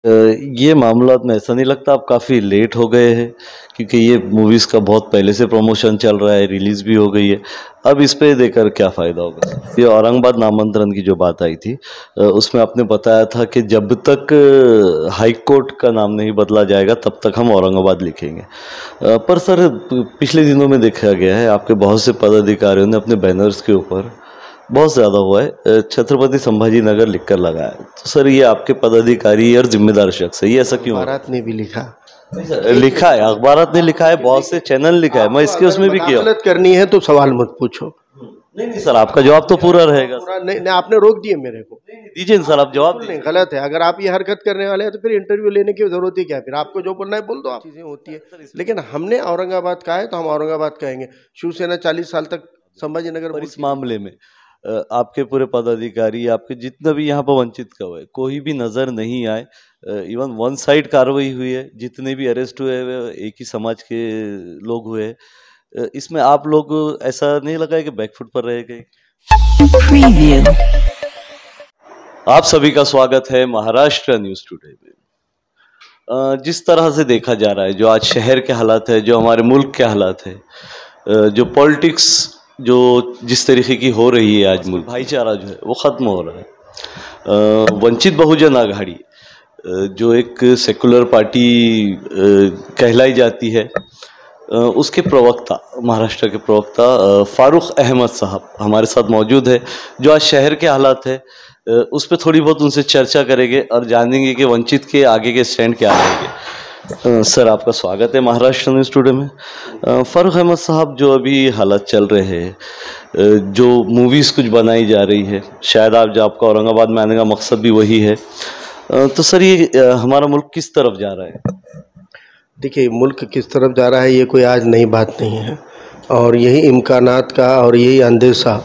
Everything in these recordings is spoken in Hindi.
अ, ये मामलात में ऐसा नहीं लगता आप काफ़ी लेट हो गए हैं, क्योंकि ये मूवीज़ का बहुत पहले से प्रमोशन चल रहा है, रिलीज़ भी हो गई है। अब इस पे देकर क्या फ़ायदा होगा? ये औरंगाबाद नामांतरण की जो बात आई थी, उसमें आपने बताया था कि जब तक हाई कोर्ट का नाम नहीं बदला जाएगा तब तक हम औरंगाबाद लिखेंगे। पर सर, पिछले दिनों में देखा गया है आपके बहुत से पदाधिकारियों ने अपने बैनर्स के ऊपर, बहुत ज़्यादा हुआ है, छत्रपति संभाजी नगर लिख कर लगाया है। तो सर, ये आपके पदाधिकारी और जिम्मेदार शख्स है, ये ऐसा क्यों हो रहा है? अखबारात ने भी लिखा। नहीं सर, लिखा है, अखबारात ने लिखा है, बहुत से चैनल लिखा है, मैं आपको इसके अगर उसमें भी किया हूँ। मदाखलत करनी है तो सवाल मत पूछो। नहीं नहीं सर, आपका जवाब तो पूरा रहेगा। पूरा नहीं, नहीं, आपने रोक दिए मेरे को। दीजिए ना सर, आप जवाब बिल्कुल दीजिए। नहीं, गलत है। अगर आप ये हरकत करने वाले हैं तो फिर इंटरव्यू लेने की जरूरत ही क्या है? फिर आपको जो बोलना है बोल दो, आप चीजें होती है। लेकिन हमने औरंगाबाद कहा है तो हम औरंगाबाद कहेंगे। शिवसेना 40 साल तक संभाजी नगर पर इस मामले में आपके पूरे पदाधिकारी, आपके जितना भी यहाँ पर वंचित का हुआ है, कोई भी नज़र नहीं आए। इवन वन साइड कार्रवाई हुई है, जितने भी अरेस्ट हुए वे एक ही समाज के लोग हुए हैं। इसमें आप लोग, ऐसा नहीं लगा है कि बैकफुट पर रह गए? Preview. आप सभी का स्वागत है महाराष्ट्र न्यूज़ टुडे में। जिस तरह से देखा जा रहा है, जो आज शहर के हालात है, जो हमारे मुल्क के हालात है, जो पॉलिटिक्स जो जिस तरीके की हो रही है आज मुल्क, भाईचारा जो है वो ख़त्म हो रहा है। वंचित बहुजन आघाड़ी, जो एक सेकुलर पार्टी कहलाई जाती है, उसके प्रवक्ता, महाराष्ट्र के प्रवक्ता फारूक अहमद साहब हमारे साथ मौजूद है, जो आज शहर के हालात है उस पर थोड़ी बहुत उनसे चर्चा करेंगे और जानेंगे कि वंचित के आगे के स्टैंड क्या रहेंगे। सर, आपका स्वागत है महाराष्ट्र न्यूज़ टुडे में। फारूक अहमद साहब, जो अभी हालात चल रहे हैं, जो मूवीज़ कुछ बनाई जा रही है, शायद आप जो आपका औरंगाबाद में आने का मकसद भी वही है, तो सर ये हमारा मुल्क किस तरफ जा रहा है? देखिए, मुल्क किस तरफ जा रहा है ये कोई आज नई बात नहीं है। और यही इम्कानात का और यही अंदेशा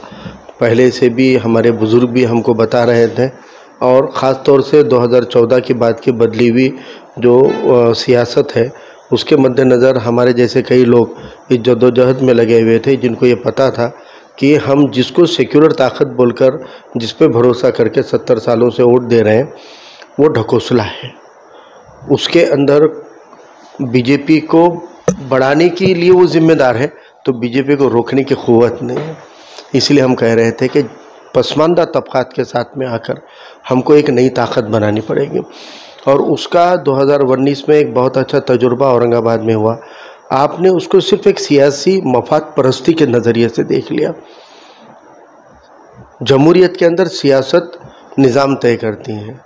पहले से भी हमारे बुज़ुर्ग भी हमको बता रहे थे। और ख़ास तौर से 2014 के बाद की बदली हुई जो सियासत है, उसके मद्देनज़र हमारे जैसे कई लोग इस जद्दोजहद में लगे हुए थे, जिनको ये पता था कि हम जिसको सेक्युलर ताकत बोलकर, जिस पे भरोसा करके 70 सालों से वोट दे रहे हैं, वो ढकोसला है। उसके अंदर बीजेपी को बढ़ाने के लिए वो जिम्मेदार है, तो बीजेपी को रोकने की क़ुव्वत नहीं है। इसलिए हम कह रहे थे कि पसमानदा तबक़ात के साथ में आकर हमको एक नई ताकत बनानी पड़ेगी। और उसका 2019 में एक बहुत अच्छा तजुर्बा औरंगाबाद में हुआ। आपने उसको सिर्फ़ एक सियासी मफाद परस्ती के नज़रिए से देख लिया। जमहूरियत के अंदर सियासत निज़ाम तय करती हैं,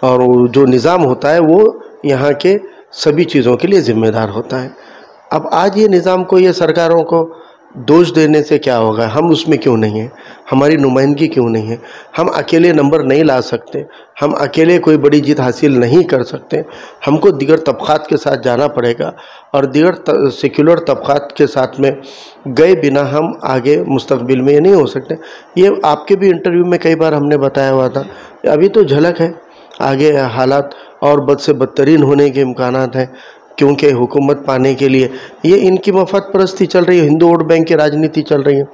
और जो निज़ाम होता है वो यहाँ के सभी चीज़ों के लिए ज़िम्मेदार होता है। अब आज ये निज़ाम को, ये सरकारों को दोष देने से क्या होगा? हम उसमें क्यों नहीं हैं? हमारी नुमाइंदगी क्यों नहीं है? हम अकेले नंबर नहीं ला सकते, हम अकेले कोई बड़ी जीत हासिल नहीं कर सकते। हमको दीगर तबक़ात के साथ जाना पड़ेगा, और दीगर सेक्युलर तबक़ात के साथ में गए बिना हम आगे मुस्तक़बिल में ये नहीं हो सकते। ये आपके भी इंटरव्यू में कई बार हमने बताया हुआ था। अभी तो झलक है, आगे हालात और बद से बदतरीन होने के इम्कानात हैं, क्योंकि हुकूमत पाने के लिए ये इनकी मफाद परस्ती चल रही है, हिंदू वोट बैंक की राजनीति चल रही है।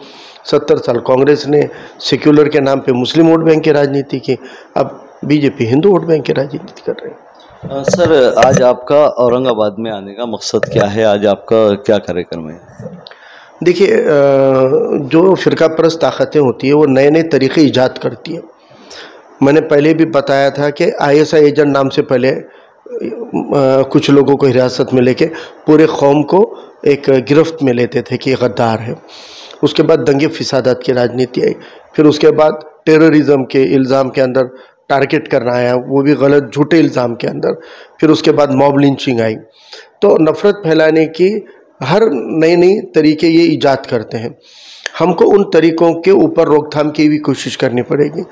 70 साल कांग्रेस ने सेक्युलर के नाम पे मुस्लिम वोट बैंक की राजनीति की, अब बीजेपी हिंदू वोट बैंक की राजनीति कर रही है। सर, आज आपका औरंगाबाद में आने का मकसद क्या है? आज आपका क्या कार्यक्रम है? देखिए, जो फ़िरका परस्त ताकतें होती है वो नए नए तरीक़े ईजाद करती है। मैंने पहले भी बताया था कि ISI एजेंट नाम से पहले कुछ लोगों को हिरासत में लेके पूरे कौम को एक गिरफ्त में लेते थे कि गद्दार है। उसके बाद दंगे फिसादात की राजनीति आई, फिर उसके बाद टेररिज्म के इल्ज़ाम के अंदर टारगेट करना आया, वो भी गलत झूठे इल्ज़ाम के अंदर। फिर उसके बाद मॉब लिंचिंग आई। तो नफ़रत फैलाने की हर नई नई तरीके ये ईजाद करते हैं। हमको उन तरीक़ों के ऊपर रोकथाम की भी कोशिश करनी पड़ेगी।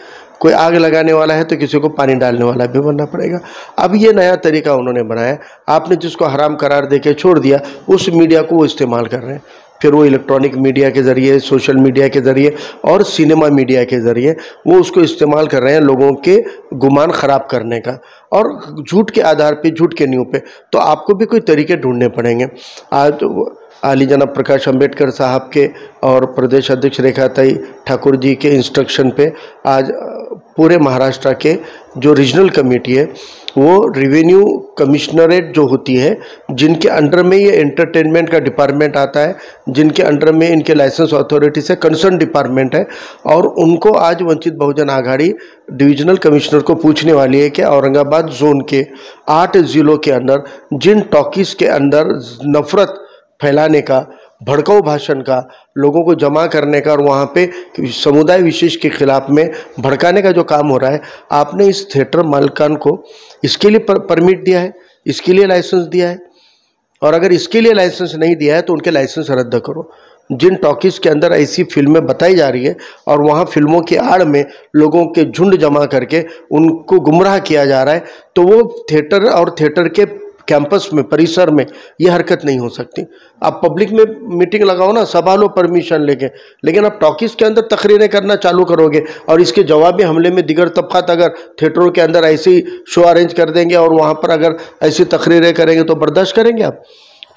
कोई आग लगाने वाला है तो किसी को पानी डालने वाला भी बनना पड़ेगा। अब ये नया तरीका उन्होंने बनाया। आपने जिसको हराम करार देके छोड़ दिया, उस मीडिया को वो इस्तेमाल कर रहे हैं। फिर वो इलेक्ट्रॉनिक मीडिया के ज़रिए, सोशल मीडिया के ज़रिए और सिनेमा मीडिया के ज़रिए वो उसको इस्तेमाल कर रहे हैं लोगों के गुमान ख़राब करने का, और झूठ के आधार पे, झूठ के नींव पे। तो आपको भी कोई तरीके ढूंढने पड़ेंगे। आज आली जनाब प्रकाश अंबेडकर साहब के और प्रदेश अध्यक्ष रेखाताई ठाकुर जी के इंस्ट्रक्शन पे आज पूरे महाराष्ट्र के जो रीजनल कमेटी है वो रेवेन्यू कमिश्नरेट जो होती है, जिनके अंडर में ये एंटरटेनमेंट का डिपार्टमेंट आता है, जिनके अंडर में इनके लाइसेंस अथॉरिटी से कंसर्न डिपार्टमेंट है, और उनको आज वंचित बहुजन आघाड़ी डिविजनल कमिश्नर को पूछने वाली है कि औरंगाबाद जोन के 8 ज़िलों के अंदर जिन टॉकीज़ के अंदर नफरत फैलाने का, भड़काऊ भाषण का, लोगों को जमा करने का और वहाँ पे समुदाय विशेष के खिलाफ में भड़काने का जो काम हो रहा है, आपने इस थिएटर मालिकान को इसके लिए परमिट दिया है, इसके लिए लाइसेंस दिया है? और अगर इसके लिए लाइसेंस नहीं दिया है तो उनके लाइसेंस रद्द करो। जिन टॉकीज़ के अंदर ऐसी फिल्में बताई जा रही है और वहाँ फिल्मों की आड़ में लोगों के झुंड जमा करके उनको गुमराह किया जा रहा है, तो वो थिएटर और थिएटर के कैंपस में, परिसर में ये हरकत नहीं हो सकती। आप पब्लिक में मीटिंग लगाओ ना, सभा लो परमिशन लेके, लेकिन आप टॉकीज़ के अंदर तकरीरें करना चालू करोगे और इसके जवाबी हमले में दिगर तबक़ात अगर थिएटरों के अंदर ऐसे ही शो अरेंज कर देंगे और वहाँ पर अगर ऐसी तकरीरें करेंगे तो बर्दाश्त करेंगे आप?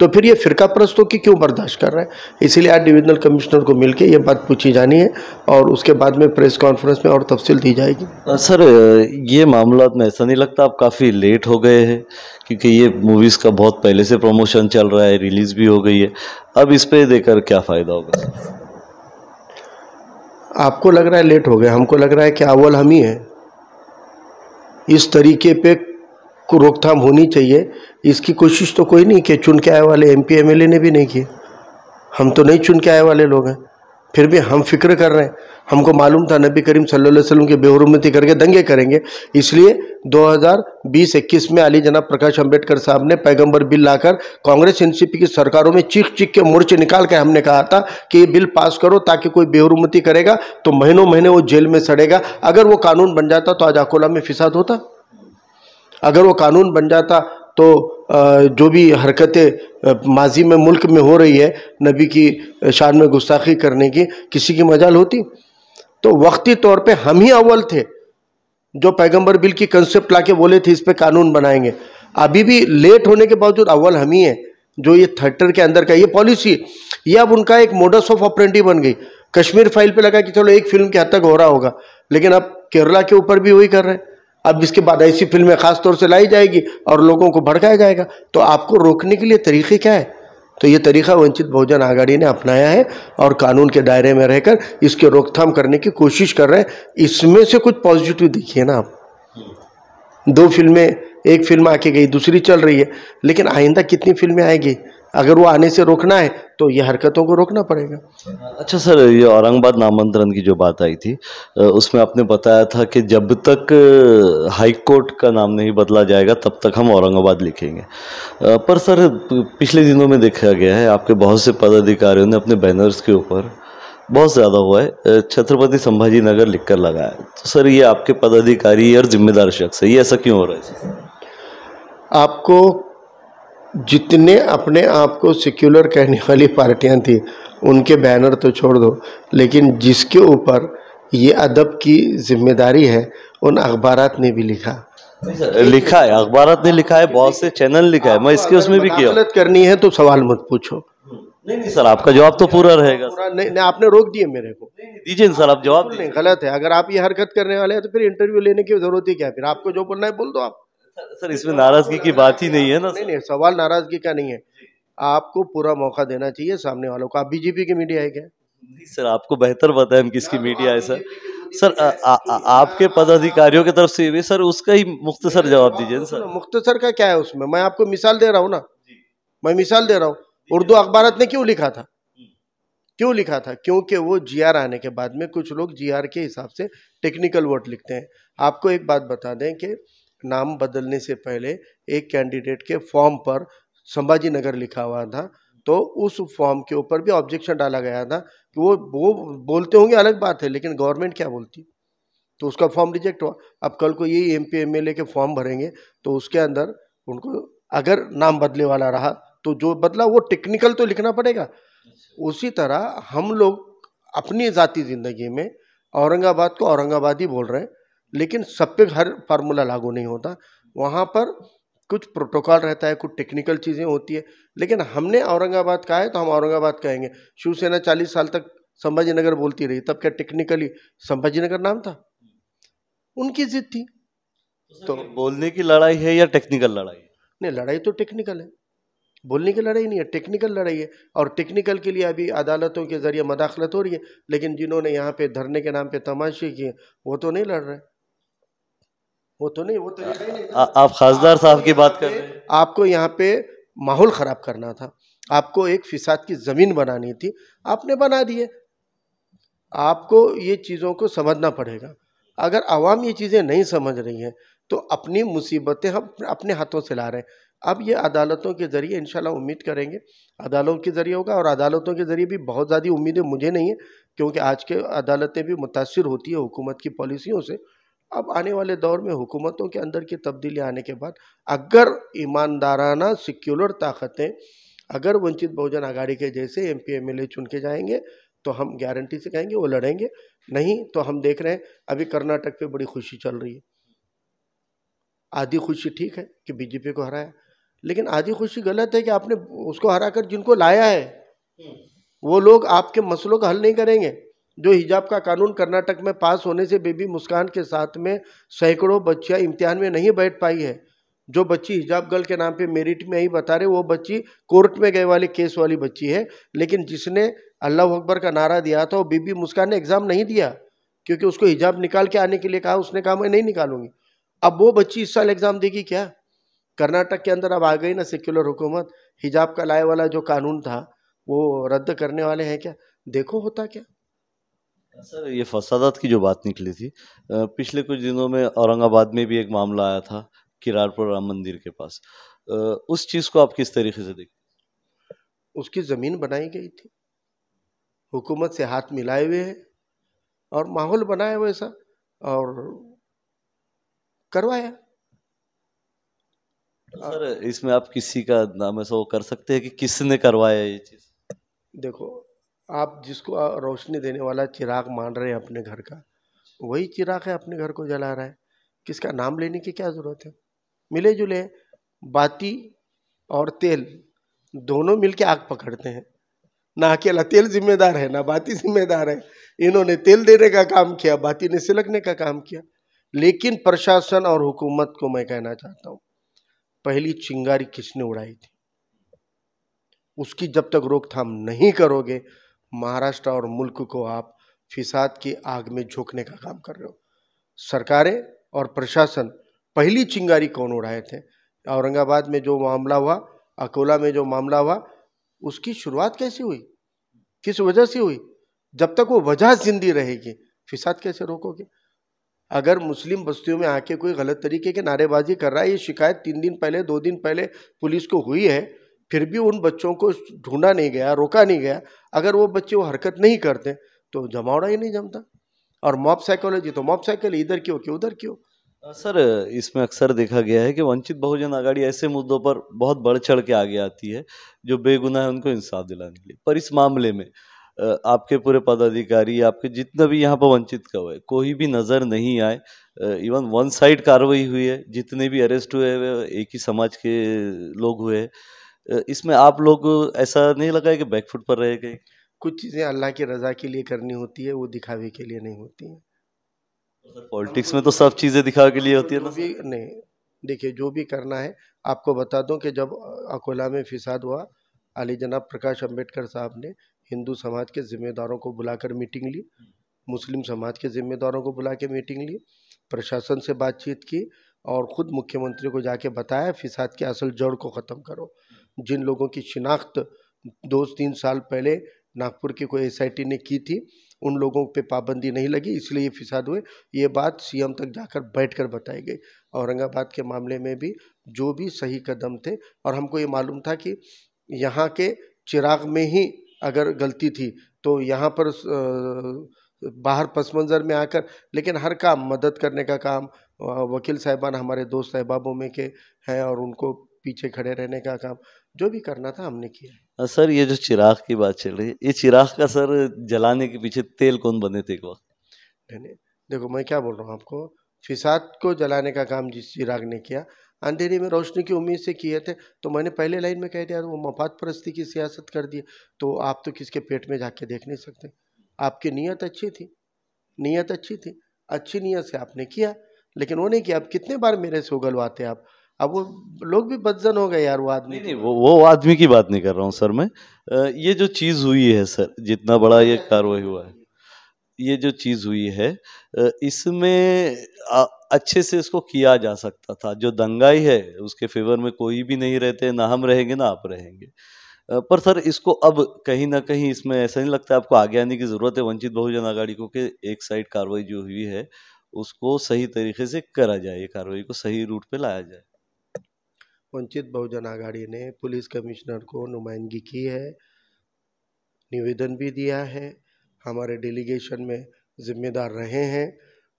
तो फिर ये फ़िरका परस्तों की क्यों बर्दाश्त कर रहे हैं? इसीलिए आज डिविजनल कमिश्नर को मिलके ये बात पूछी जानी है और उसके बाद में प्रेस कॉन्फ्रेंस में और तफसील दी जाएगी। सर, ये मामला में ऐसा नहीं लगता आप काफ़ी लेट हो गए हैं? क्योंकि ये मूवीज़ का बहुत पहले से प्रमोशन चल रहा है, रिलीज़ भी हो गई है, अब इस पे देकर क्या फ़ायदा होगा? आपको लग रहा है लेट हो गए, हमको लग रहा है कि अव्वल हम ही हैं। इस तरीके पे को रोकथाम होनी चाहिए, इसकी कोशिश तो कोई नहीं कि चुन के आए वाले एमपी एमएलए ने भी नहीं की। हम तो नहीं चुन के आए वाले लोग हैं, फिर भी हम फिक्र कर रहे हैं। हमको मालूम था नबी करीम सल्लल्लाहु अलैहि वसल्लम की बेहुरमती करके दंगे करेंगे, इसलिए 2020-21 में अली जनाब प्रकाश अंबेडकर साहब ने पैगंबर बिल लाकर कांग्रेस एनसीपी की सरकारों में चीख चीख के मोर्चे निकाल के हमने कहा था कि ये बिल पास करो, ताकि कोई बेहुरमती करेगा तो महीनों महीने वो जेल में सड़ेगा। अगर वो कानून बन जाता तो आज अकोला में फिसाद होता? अगर वो कानून बन जाता तो जो भी हरकतें माजी में मुल्क में हो रही है नबी की शान में गुस्ताखी करने की, किसी की मजाल होती? तो वक्ती तौर पे हम ही अव्वल थे जो पैगंबर बिल की कंसेप्ट लाके बोले थे इस पे कानून बनाएंगे। अभी भी लेट होने के बावजूद अव्वल हम ही हैं जो ये थिएटर के अंदर का ये पॉलिसी, ये अब उनका एक मोडस ऑफ ऑपरेंडी बन गई। कश्मीर फाइल पे लगा कि चलो एक फिल्म के हद तक हो रहा होगा, लेकिन अब केरला के ऊपर भी वही कर रहे हैं। अब इसके बाद ऐसी फिल्में खास तौर से लाई जाएगी और लोगों को भड़काया जाएगा। तो आपको रोकने के लिए तरीके क्या है? तो ये तरीका वंचित बहुजन आघाड़ी ने अपनाया है और कानून के दायरे में रहकर इसके रोकथाम करने की कोशिश कर रहे हैं। इसमें से कुछ पॉजिटिव देखिए ना आप। 2 फिल्में, एक फिल्म आके गई, दूसरी चल रही है, लेकिन आइंदा कितनी फिल्में आएगी? अगर वो आने से रोकना है तो ये हरकतों को रोकना पड़ेगा। अच्छा सर, ये औरंगाबाद नामांतरण की जो बात आई थी, उसमें आपने बताया था कि जब तक हाई कोर्ट का नाम नहीं बदला जाएगा तब तक हम औरंगाबाद लिखेंगे। पर सर, पिछले दिनों में देखा गया है आपके बहुत से पदाधिकारियों ने अपने बैनर्स के ऊपर, बहुत ज़्यादा हुआ है, छत्रपति संभाजी नगर लिख कर लगाया। तो सर, ये आपके पदाधिकारी और जिम्मेदार शख्स है, ये ऐसा क्यों हो रहा है? आपको जितने अपने आप को सेक्युलर कहने वाली पार्टियां थी उनके बैनर तो छोड़ दो, लेकिन जिसके ऊपर ये अदब की जिम्मेदारी है उन अखबारात ने भी लिखा है, अखबारात ने लिखा है, बहुत से चैनल लिखा है। मैं इसके उसमें भी किया। गलत करनी है तो सवाल मत पूछो। नहीं सर, आपका जवाब तो पूरा रहेगा। नहीं, आपने रोक दिए मेरे को। दीजिए सर, आप जवाब। नहीं, गलत है। अगर आप ये हरकत करने वाले हैं तो फिर इंटरव्यू लेने की जरूरत ही क्या है? फिर आपको जो बोलना है बोल दो आप। सर, इसमें नाराजगी की बात ही नहीं है ना। नहीं, सवाल नाराजगी का नहीं है। आपको पूरा मौका देना चाहिए सामने वालों को। आप बीजेपी की मीडिया है क्या? नहीं सर, आपको बेहतर पता है हम किसकी मीडिया है सर। सर, आपके पदाधिकारियों की तरफ से भी सर उसका ही मुख्तसर जवाब दीजिए सर। मुख्तसर का क्या है उसमें? मैं आपको मिसाल दे रहा हूँ ना, मैं मिसाल दे रहा हूँ। उर्दू अखबारात ने क्यों लिखा था? क्यों लिखा था? क्योंकि वो जीआर आने के बाद में कुछ लोग जीआर के हिसाब से टेक्निकल वर्ड लिखते हैं। आपको एक बात बता दें कि नाम बदलने से पहले एक कैंडिडेट के फॉर्म पर संभाजी नगर लिखा हुआ था, तो उस फॉर्म के ऊपर भी ऑब्जेक्शन डाला गया था कि वो बोलते होंगे अलग बात है, लेकिन गवर्नमेंट क्या बोलती, तो उसका फॉर्म रिजेक्ट हुआ। अब कल को यही एमपी एमएलए के फॉर्म भरेंगे तो उसके अंदर उनको अगर नाम बदले वाला रहा तो जो बदला वो टेक्निकल तो लिखना पड़ेगा। उसी तरह हम लोग अपनी ज़ाती ज़िंदगी में औरंगाबाद को औरंगाबाद ही बोल रहे हैं, लेकिन सब पे हर फार्मूला लागू नहीं होता। वहाँ पर कुछ प्रोटोकॉल रहता है, कुछ टेक्निकल चीज़ें होती है, लेकिन हमने औरंगाबाद कहा है तो हम औरंगाबाद कहेंगे। शिवसेना 40 साल तक संभाजी नगर बोलती रही, तब क्या टेक्निकली संभाजी नगर नाम था? उनकी जिद थी। तो ये बोलने की लड़ाई है या टेक्निकल लड़ाई है? नहीं, लड़ाई तो टेक्निकल है, बोलने की लड़ाई नहीं है, टेक्निकल लड़ाई है। और टेक्निकल के लिए अभी अदालतों के जरिए मदाखलत हो रही है, लेकिन जिन्होंने यहाँ पे धरने के नाम पे तमाशे किए वो तो नहीं लड़ रहे, वो तो नहीं, वो तरीका ही नहीं था। आप खासदार साहब की बात कर रहे हैं? आपको यहाँ पे माहौल खराब करना था, आपको एक फिसाद की जमीन बनानी थी, आपने बना दिए। आपको ये चीज़ों को समझना पड़ेगा। अगर आवाम ये चीज़ें नहीं समझ रही हैं तो अपनी मुसीबतें हम अपने हाथों से ला रहे हैं। अब ये अदालतों के ज़रिए इंशाल्लाह उम्मीद करेंगे, अदालतों के ज़रिए होगा। और अदालतों के ज़रिए भी बहुत ज़्यादा उम्मीदें मुझे नहीं है, क्योंकि आज के अदालतें भी मुतासिर होती है हुकूमत की पॉलिसियों से। अब आने वाले दौर में हुकूमतों के अंदर की तब्दीली आने के बाद अगर ईमानदाराना सेक्युलर ताकतें, अगर वंचित बहुजन आघाड़ी के जैसे MP MLA चुन के जाएंगे तो हम गारंटी से कहेंगे वो लड़ेंगे। नहीं तो हम देख रहे हैं अभी कर्नाटक पे बड़ी खुशी चल रही है। आधी खुशी ठीक है कि BJP को हराया, लेकिन आधी खुशी गलत है कि आपने उसको हराकर जिनको लाया है वो लोग आपके मसलों का हल नहीं करेंगे। जो हिजाब का कानून कर्नाटक में पास होने से बेबी मुस्कान के साथ में सैकड़ों बच्चियां इम्तिहान में नहीं बैठ पाई है। जो बच्ची हिजाब गर्ल के नाम पे मेरिट में ही बता रहे, वो बच्ची कोर्ट में गए वाले केस वाली बच्ची है। लेकिन जिसने अल्लाह अकबर का नारा दिया था वो बीबी मुस्कान ने एग्जाम नहीं दिया, क्योंकि उसको हिजाब निकाल के आने के लिए कहा, उसने कहा मैं नहीं निकालूंगी। अब वो बच्ची इस साल एग्जाम देगी क्या? कर्नाटक के अंदर अब आ गई ना सेक्युलर हुकूमत, हिजाब का लाए वाला जो कानून था वो रद्द करने वाले हैं क्या? देखो होता क्या। सर ये फसादात की जो बात निकली थी, पिछले कुछ दिनों में औरंगाबाद में भी एक मामला आया था किरारपुर राम मंदिर के पास। उस चीज़ को आप किस तरीके से देखते उसकी ज़मीन बनाई गई थी, हुकूमत से हाथ मिलाए हुए हैं और माहौल बनाया वैसा और करवाया। हैं? सर इसमें आप किसी का नाम ऐसा वो कर सकते हैं कि किसने करवाया ये चीज़? देखो, आप जिसको रोशनी देने वाला चिराग मान रहे हैं अपने घर का, वही चिराग है अपने घर को जला रहा है। किसका नाम लेने की क्या ज़रूरत है? मिले जुले हैं। बाती और तेल दोनों मिलके आग पकड़ते हैं। ना अकेला तेल जिम्मेदार है, ना बाती जिम्मेदार है। इन्होंने तेल देने का काम किया, बाती ने सिलकने का काम किया। लेकिन प्रशासन और हुकूमत को मैं कहना चाहता हूँ, पहली चिंगारी किसने उड़ाई थी, उसकी जब तक रोकथाम नहीं करोगे, महाराष्ट्र और मुल्क को आप फिसाद की आग में झोंकने का काम कर रहे हो। सरकारें और प्रशासन पहली चिंगारी कौन उड़ाए थे? औरंगाबाद में जो मामला हुआ, अकोला में जो मामला हुआ, उसकी शुरुआत कैसे हुई, किस वजह से हुई? जब तक वो वजह जिंदी रहेगी फिसाद कैसे रोकोगे? अगर मुस्लिम बस्तियों में आके कोई गलत तरीके की नारेबाजी कर रहा है, ये शिकायत 3 दिन पहले 2 दिन पहले पुलिस को हुई है, फिर भी उन बच्चों को ढूंढा नहीं गया, रोका नहीं गया। अगर वो बच्चे वो हरकत नहीं करते तो जमावड़ा ही नहीं जमता। और मॉब साइकोलॉजी तो मॉब साइकोलॉजी, इधर क्यों कि उधर क्यों। सर इसमें अक्सर देखा गया है कि वंचित बहुजन आघाड़ी ऐसे मुद्दों पर बहुत बढ़ चढ़ के आगे आती है जो बेगुनाह है उनको इंसाफ दिलाने के लिए। पर इस मामले में आपके पूरे पदाधिकारी, आपके जितना भी यहाँ पर वंचित का हुआ है, कोई भी नज़र नहीं आए। इवन वन साइड कार्रवाई हुई है, जितने भी अरेस्ट हुए वे एक ही समाज के लोग हुए हैं। इसमें आप लोग ऐसा नहीं लगा है कि बैकफुट पर रह गए? कुछ चीज़ें अल्लाह की रज़ा के लिए करनी होती है, वो दिखावे के लिए नहीं होती हैं। पॉलिटिक्स में तो सब चीज़ें दिखावे के लिए होती है ना जो भी नहीं, देखिए जो भी करना है, आपको बता दूं कि जब अकोला में फिसाद हुआ, अली जनाब प्रकाश अंबेडकर साहब ने हिंदू समाज के जिम्मेदारों को बुलाकर मीटिंग ली, मुस्लिम समाज के जिम्मेदारों को बुला के मीटिंग ली, प्रशासन से बातचीत की और ख़ुद मुख्यमंत्री को जाके बताया फिसाद की असल जड़ को ख़त्म करो। जिन लोगों की शिनाख्त 2-3 साल पहले नागपुर की कोई SIT ने की थी, उन लोगों पे पाबंदी नहीं लगी, इसलिए ये फिसाद हुए। ये बात CM तक जाकर बैठकर बताई गई। औरंगाबाद के मामले में भी जो भी सही कदम थे, और हमको ये मालूम था कि यहाँ के चिराग में ही अगर गलती थी तो यहाँ पर बाहर पस मंज़र में आकर, लेकिन हर काम मदद करने का काम वकील साहिबान हमारे दोस्त अहबाबों में के हैं और उनको पीछे खड़े रहने का काम जो भी करना था हमने किया। सर ये जो चिराग की बात चल रही है, ये चिराग का सर जलाने के पीछे तेल कौन बने थे एक वक्त? नहीं, देखो मैं क्या बोल रहा हूँ आपको, फिसाद को जलाने का काम जिस चिराग ने किया, अंधेरे में रोशनी की उम्मीद से किए थे। तो मैंने पहले लाइन में कह दिया, वो मफाद परस्ती की सियासत कर दी। तो आप तो किसके पेट में जाके देख नहीं सकते। आपकी नीयत अच्छी थी, नीयत अच्छी थी, अच्छी नीयत से आपने किया, लेकिन वो नहीं किया। अब कितने बार मेरे से उगलवाते आप, अब वो लोग भी बदजन हो गए यार वो आदमी। नहीं नहीं, वो आदमी की बात नहीं कर रहा हूँ सर मैं। ये जो चीज़ हुई है सर, जितना बड़ा ये कार्रवाई हुआ है, ये जो चीज़ हुई है, इसमें अच्छे से इसको किया जा सकता था। जो दंगाई है उसके फेवर में कोई भी नहीं रहते, ना हम रहेंगे ना आप रहेंगे। पर सर इसको अब कहीं ना कहीं इसमें ऐसा नहीं लगता आपको आगे आने की ज़रूरत है वंचित बहुजन आघाड़ी को, कि एक साइड कार्रवाई जो हुई है उसको सही तरीके से करा जाए, ये कार्रवाई को सही रूट पे लाया जाए। वंचित बहुजन आघाड़ी ने पुलिस कमिश्नर को नुमाइंदगी की है, निवेदन भी दिया है, हमारे डेलीगेशन में जिम्मेदार रहे हैं।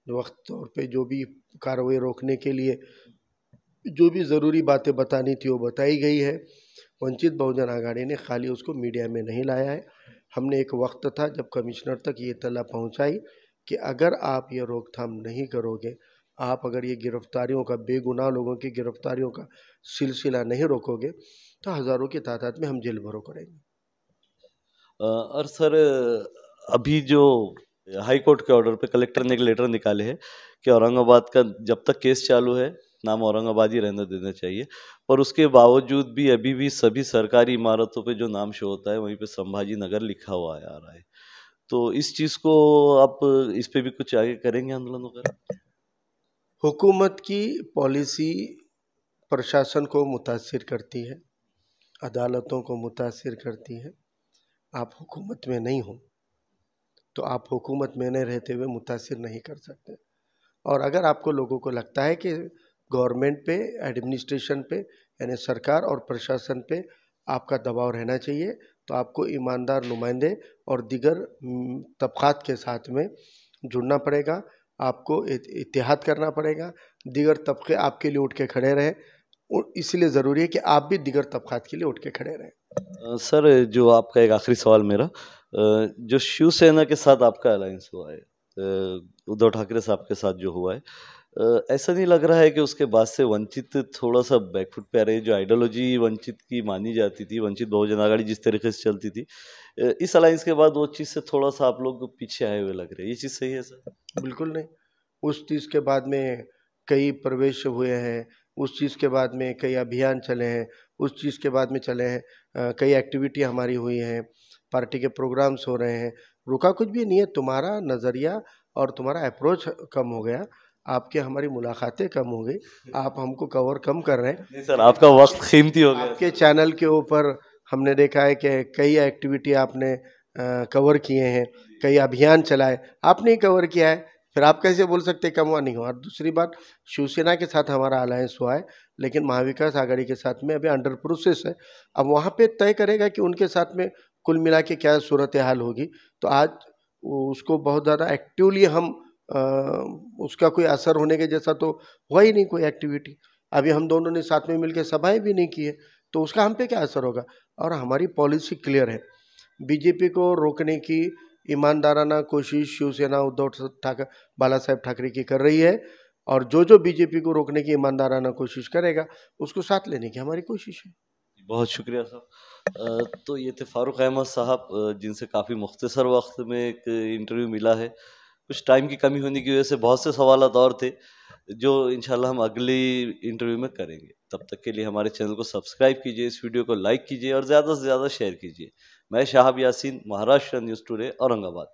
वक्त तौर पे जो भी कार्रवाई रोकने के लिए जो भी ज़रूरी बातें बतानी थी वो बताई गई है। वंचित बहुजन आघाड़ी ने खाली उसको मीडिया में नहीं लाया है। हमने एक वक्त था जब कमिश्नर तक ये इत्तला पहुंचाई कि अगर आप ये रोकथाम नहीं करोगे, आप अगर ये गिरफ्तारियों का, बेगुनाह लोगों की गिरफ्तारियों का सिलसिला नहीं रोकोगे, तो हज़ारों की तादाद में हम जेल भरो करेंगे। और सर अभी जो हाई कोर्ट के ऑर्डर पे कलेक्टर ने एक लेटर निकाले हैं कि औरंगाबाद का जब तक केस चालू है नाम औरंगाबाद ही रहने देना चाहिए, पर उसके बावजूद भी अभी भी सभी सरकारी इमारतों पे जो नाम शो होता है वहीं पे संभाजी नगर लिखा हुआ आ रहा है। तो इस चीज़ को आप इस पे भी कुछ आगे करेंगे आंदोलन वगैरह? हुकूमत की पॉलिसी प्रशासन को मुतासिर करती है, अदालतों को मुतासिर करती है। आप हुकूमत में नहीं हो तो आप हुकूमत में नहीं रहते हुए मुतासिर नहीं कर सकते। और अगर आपको लोगों को लगता है कि गवर्नमेंट पे, एडमिनिस्ट्रेशन पे, यानी सरकार और प्रशासन पे आपका दबाव रहना चाहिए, तो आपको ईमानदार नुमाइंदे और दीगर तबक़ात के साथ में जुड़ना पड़ेगा। आपको इत्तेहाद करना पड़ेगा, दीगर तबक़े आपके लिए उठ के खड़े रहें। इसलिए ज़रूरी है कि आप भी दीगर तबक़ात के लिए उठ के खड़े रहें। सर जो आपका एक आखिरी सवाल मेरा, जो शिवसेना के साथ आपका अलायंस हुआ है, उद्धव ठाकरे साहब के साथ जो हुआ है, ऐसा नहीं लग रहा है कि उसके बाद से वंचित थोड़ा सा बैकफुट पे आ रही है? जो आइडियोलॉजी वंचित की मानी जाती थी, वंचित बहुजन आघाड़ी जिस तरीके से चलती थी, इस अलायंस के बाद वो चीज़ से थोड़ा सा आप लोग पीछे आए हुए लग रहे हैं, ये चीज़ सही है सर? बिल्कुल नहीं। उस चीज़ के बाद में कई प्रवेश हुए हैं, उस चीज़ के बाद में कई अभियान चले हैं, उस चीज़ के बाद में चले हैं, कई एक्टिविटी हमारी हुई हैं, पार्टी के प्रोग्राम्स हो रहे हैं। रुका कुछ भी नहीं है। तुम्हारा नज़रिया और तुम्हारा अप्रोच कम हो गया, आपकी हमारी मुलाकातें कम हो गई, आप हमको कवर कम कर रहे हैं। नहीं सर, आपका वक्त कीमती हो गया। आपके चैनल के ऊपर हमने देखा है कि कई एक्टिविटी आपने कवर किए हैं, कई अभियान चलाए, आपने ही कवर किया है, फिर आप कैसे बोल सकते हैं कम हुआ नहीं हुआ? और दूसरी बात, शिवसेना के साथ हमारा अलायंस हुआ है, लेकिन महाविकास आघाड़ी के साथ में अभी अंडर प्रोसेस है। अब वहाँ पे तय करेगा कि उनके साथ में कुल मिला के क्या सूरत हाल होगी। तो आज उसको बहुत ज़्यादा एक्टिवली हम उसका कोई असर होने के जैसा तो हुआ ही नहीं कोई एक्टिविटी। अभी हम दोनों ने साथ में मिलकर सभाएं भी नहीं की है, तो उसका हम पे क्या असर होगा? और हमारी पॉलिसी क्लियर है। बीजेपी को रोकने की ईमानदाराना कोशिश शिवसेना, उद्धव ठाकरे, बाला साहेब ठाकरे की कर रही है, और जो बीजेपी को रोकने की ईमानदाराना कोशिश करेगा उसको साथ लेने की हमारी कोशिश है। बहुत शुक्रिया साहब। तो ये थे फारूक अहमद साहब, जिनसे काफ़ी मुख्तसर वक्त में एक इंटरव्यू मिला है। कुछ टाइम की कमी होने की वजह से बहुत से सवाल और थे जो इंशाल्लाह हम अगली इंटरव्यू में करेंगे। तब तक के लिए हमारे चैनल को सब्सक्राइब कीजिए, इस वीडियो को लाइक कीजिए और ज़्यादा से ज़्यादा शेयर कीजिए। मैं शाहब यासीन, महाराष्ट्र न्यूज़ टुडे, औरंगाबाद।